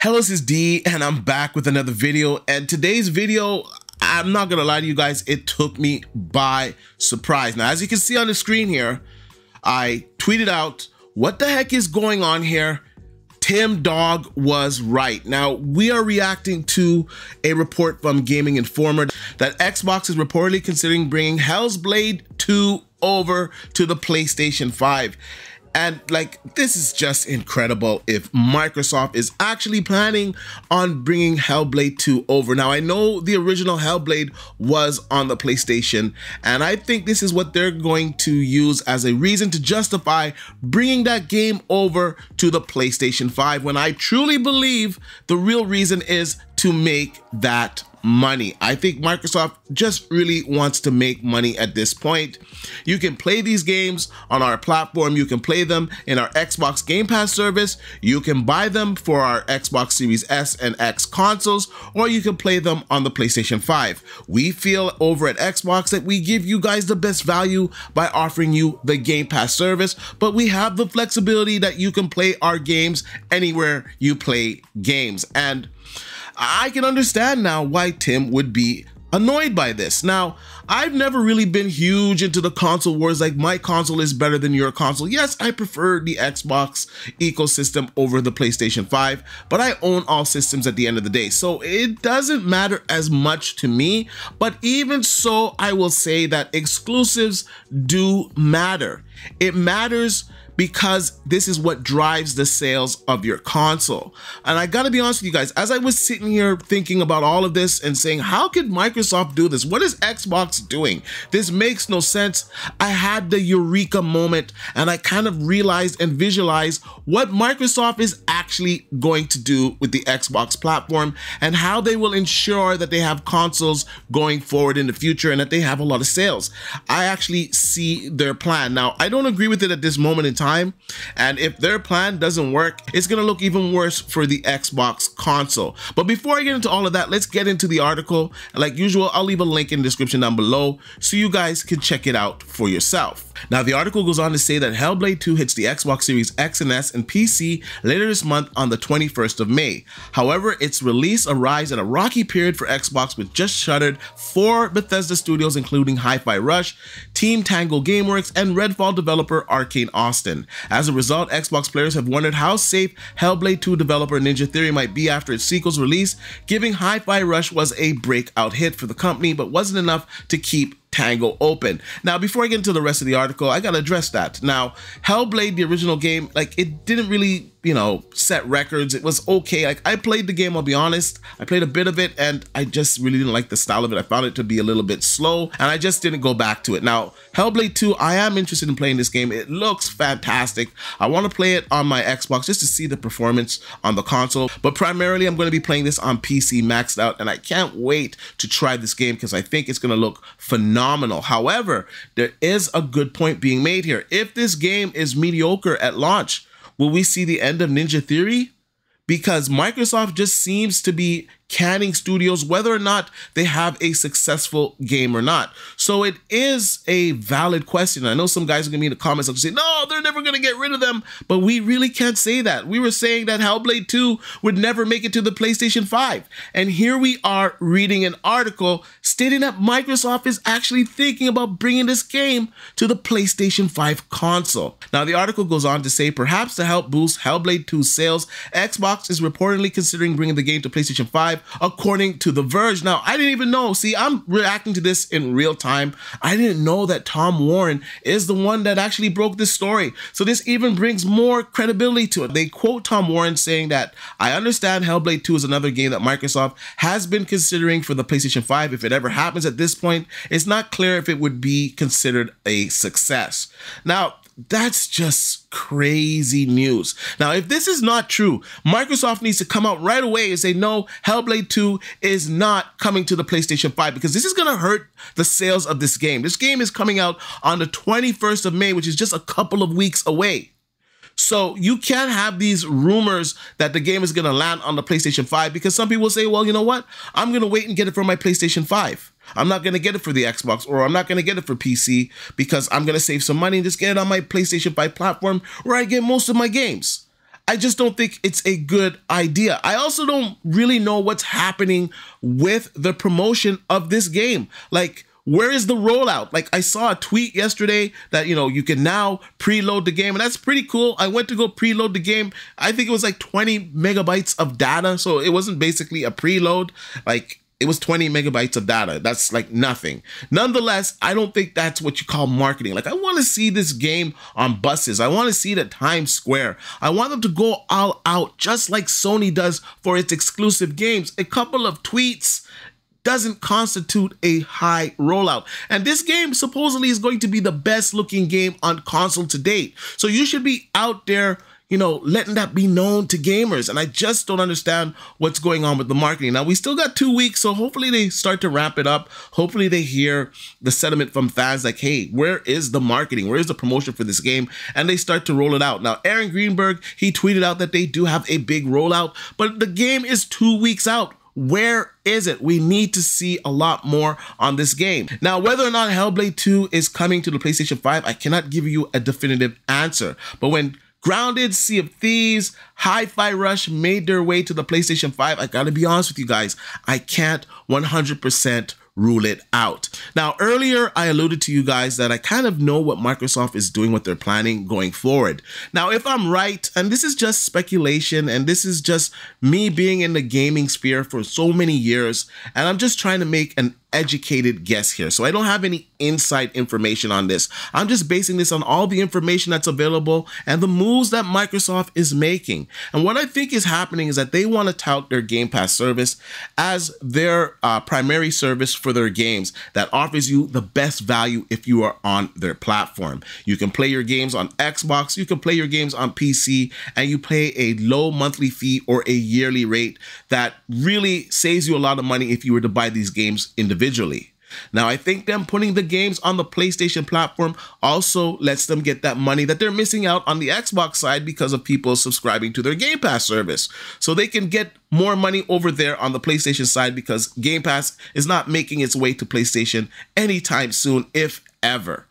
Hello, this is D, and I'm back with another video. And today's video, I'm not gonna lie to you guys, it took me by surprise. Now, as you can see on the screen here, I tweeted out, what the heck is going on here? Tim Dog was right. Now, we are reacting to a report from Gaming Informer that Xbox is reportedly considering bringing Hell's Blade 2 over to the PlayStation 5. And like, this is just incredible if Microsoft is actually planning on bringing Hellblade 2 over. Now, I know the original Hellblade was on the PlayStation, and I think this is what they're going to use as a reason to justify bringing that game over to the PlayStation 5, when I truly believe the real reason is to make that money. I think Microsoft just really wants to make money at this point. You can play these games on our platform. You can play them in our Xbox Game Pass service. You can buy them for our Xbox Series S and X consoles, or you can play them on the PlayStation 5. We feel over at Xbox that we give you guys the best value by offering you the Game Pass service, but we have the flexibility that you can play our games anywhere you play games. And I can understand now why Tim would be annoyed by this. Now, I've never really been huge into the console wars, like my console is better than your console. Yes, I prefer the Xbox ecosystem over the PlayStation 5, but I own all systems at the end of the day, so it doesn't matter as much to me. But even so, I will say that exclusives do matter. It matters because this is what drives the sales of your console. And I gotta be honest with you guys, as I was sitting here thinking about all of this and saying, how could Microsoft do this? What is Xbox doing? This makes no sense. I had the eureka moment, and I kind of realized and visualized what Microsoft is actually going to do with the Xbox platform and how they will ensure that they have consoles going forward in the future and that they have a lot of sales. I actually see their plan. Now, I don't agree with it at this moment in time, and if their plan doesn't work, it's gonna look even worse for the Xbox console. But before I get into all of that, let's get into the article. Like usual, I'll leave a link in the description down below so you guys can check it out for yourself. Now, the article goes on to say that Hellblade 2 hits the Xbox Series X and S and PC later this month on the 21st of May. However, its release arrives at a rocky period for Xbox, with just shuttered 4 Bethesda studios, including Hi-Fi Rush, Team Tango Gameworks, and Redfall developer Arcane Austin. As a result, Xbox players have wondered how safe Hellblade 2 developer Ninja Theory might be after its sequel's release, given Hi-Fi Rush was a breakout hit for the company but wasn't enough to keep Tango open. Now, before I get into the rest of the article, I gotta address that. Now, Hellblade, the original game, like, it didn't really, set records. It was okay. Like, I played the game, I'll be honest. I played a bit of it, and I just really didn't like the style of it. I found it to be a little bit slow, and I just didn't go back to it. Now, Hellblade 2, I am interested in playing this game. It looks fantastic. I want to play it on my Xbox just to see the performance on the console, but primarily I'm going to be playing this on PC maxed out, and I can't wait to try this game because I think it's going to look phenomenal. However, there is a good point being made here. If this game is mediocre at launch, will we see the end of Ninja Theory? Because Microsoft just seems to be canning studios whether or not they have a successful game or not. So it is a valid question. I know some guys are gonna be in the comments and say, no, they're never gonna get rid of them, but we really can't say that. We were saying that Hellblade 2 would never make it to the PlayStation 5. And here we are reading an article stating that Microsoft is actually thinking about bringing this game to the PlayStation 5 console. Now, the article goes on to say, perhaps to help boost Hellblade 2's sales, Xbox is reportedly considering bringing the game to PlayStation 5, according to The Verge. Now, I didn't even know. See, I'm reacting to this in real time. I didn't know that Tom Warren is the one that actually broke this story. So this even brings more credibility to it. They quote Tom Warren saying that, I understand Hellblade 2 is another game that Microsoft has been considering for the PlayStation 5. If it ever happens at this point, it's not clear if it would be considered a success. Now, that's just crazy news. Now, if this is not true, Microsoft needs to come out right away and say, no, Hellblade 2 is not coming to the PlayStation 5, because this is going to hurt the sales of this game. This game is coming out on the 21st of May, which is just a couple of weeks away. So you can't have these rumors that the game is going to land on the PlayStation 5, because some people say, well, you know what? I'm going to wait and get it for my PlayStation 5. I'm not going to get it for the Xbox, or I'm not going to get it for PC, because I'm going to save some money and just get it on my PlayStation 5 platform where I get most of my games. I just don't think it's a good idea. I also don't really know what's happening with the promotion of this game. Like, where is the rollout? Like, I saw a tweet yesterday that, you know, you can now preload the game, and that's pretty cool. I went to go preload the game. I think it was like 20 megabytes of data. So it wasn't basically a preload. Like, it was 20 megabytes of data. That's like nothing. Nonetheless, I don't think that's what you call marketing. Like, I want to see this game on buses. I want to see it at Times Square. I want them to go all out, just like Sony does for its exclusive games. A couple of tweets doesn't constitute a high rollout. And this game supposedly is going to be the best looking game on console to date. So you should be out there, you know, letting that be known to gamers. And I just don't understand what's going on with the marketing. Now, we still got 2 weeks, so hopefully they start to ramp it up. Hopefully they hear the sentiment from fans like, hey, where is the marketing? Where is the promotion for this game? And they start to roll it out. Now, Aaron Greenberg, he tweeted out that they do have a big rollout, but the game is 2 weeks out. Where is it? We need to see a lot more on this game. Now, whether or not Hellblade 2 is coming to the PlayStation 5, I cannot give you a definitive answer. But when Grounded, Sea of Thieves, Hi-Fi Rush made their way to the PlayStation 5, I gotta be honest with you guys, I can't 100% rule it out. Now, earlier I alluded to you guys that I kind of know what Microsoft is doing, what they're planning going forward. Now, if I'm right, and this is just speculation, and this is just me being in the gaming sphere for so many years, and I'm just trying to make an educated guess here. So I don't have any inside information on this. I'm just basing this on all the information that's available and the moves that Microsoft is making. And what I think is happening is that they want to tout their Game Pass service as their primary service for their games that offers you the best value if you are on their platform. You can play your games on Xbox, you can play your games on PC, and you pay a low monthly fee or a yearly rate that really saves you a lot of money if you were to buy these games individually. Now, I think them putting the games on the PlayStation platform also lets them get that money that they're missing out on the Xbox side because of people subscribing to their Game Pass service. So they can get more money over there on the PlayStation side because Game Pass is not making its way to PlayStation anytime soon, if ever.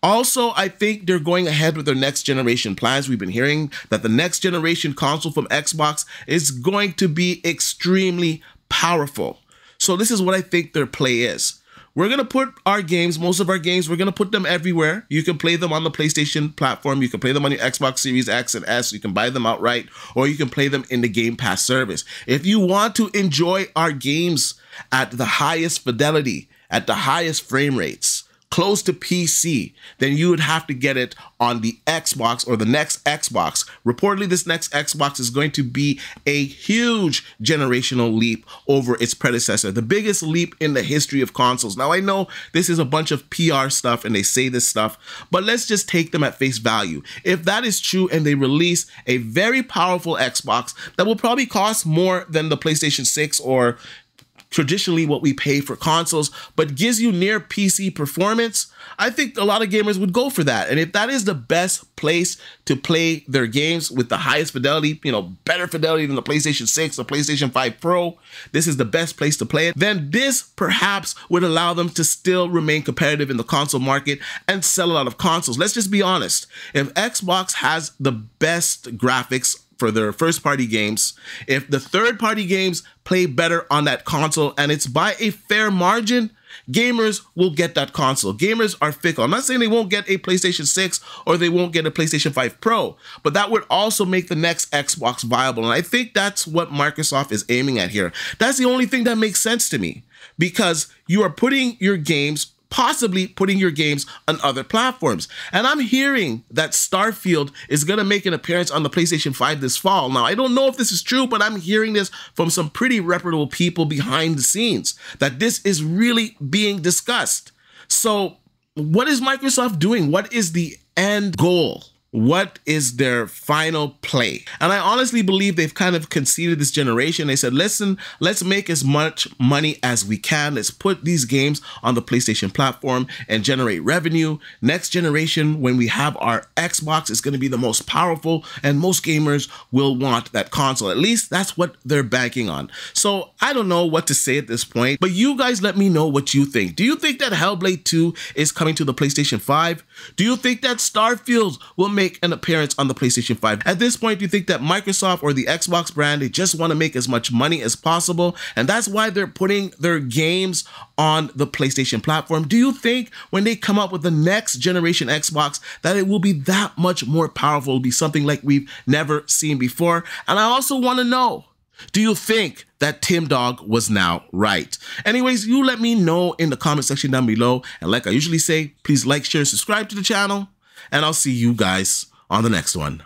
Also, I think they're going ahead with their next generation plans. We've been hearing that the next generation console from Xbox is going to be extremely powerful. So this is what I think their play is. We're going to put our games, most of our games, we're going to put them everywhere. You can play them on the PlayStation platform. You can play them on your Xbox Series X and S. You can buy them outright, or you can play them in the Game Pass service. If you want to enjoy our games at the highest fidelity, at the highest frame rates, close to PC, then you would have to get it on the Xbox or the next Xbox. Reportedly, this next Xbox is going to be a huge generational leap over its predecessor, the biggest leap in the history of consoles. Now, I know this is a bunch of PR stuff and they say this stuff, but let's just take them at face value. If that is true and they release a very powerful Xbox that will probably cost more than the PlayStation 6 or traditionally what we pay for consoles, but gives you near PC performance, I think a lot of gamers would go for that. And if that is the best place to play their games with the highest fidelity, you know, better fidelity than the PlayStation 6 or PlayStation 5 Pro, this is the best place to play it, then this perhaps would allow them to still remain competitive in the console market and sell a lot of consoles. Let's just be honest. If Xbox has the best graphics for their first-party games, if the third-party games play better on that console and it's by a fair margin, gamers will get that console. Gamers are fickle. I'm not saying they won't get a PlayStation 6 or they won't get a PlayStation 5 Pro, but that would also make the next Xbox viable. And I think that's what Microsoft is aiming at here. That's the only thing that makes sense to me, because you are putting your games, possibly putting your games on other platforms. And I'm hearing that Starfield is going to make an appearance on the PlayStation 5 this fall. Now, I don't know if this is true, but I'm hearing this from some pretty reputable people behind the scenes, that this is really being discussed. So what is Microsoft doing? What is the end goal? What is their final play? And I honestly believe they've kind of conceded this generation. They said, listen, let's make as much money as we can. Let's put these games on the PlayStation platform and generate revenue. Next generation, when we have our Xbox, it's going to be the most powerful and most gamers will want that console. At least that's what they're banking on. So I don't know what to say at this point, but you guys let me know what you think. Do you think that Hellblade 2 is coming to the PlayStation 5? Do you think that Starfield will make an appearance on the PlayStation 5. At this point, do you think that Microsoft or the Xbox brand, they just want to make as much money as possible, and that's why they're putting their games on the PlayStation platform? Do you think when they come up with the next generation Xbox that it will be that much more powerful? It'll be something like we've never seen before? And I also want to know, do you think that Tim Dog was now right? Anyways, you let me know in the comment section down below. And like I usually say, please like, share, subscribe to the channel, and I'll see you guys on the next one.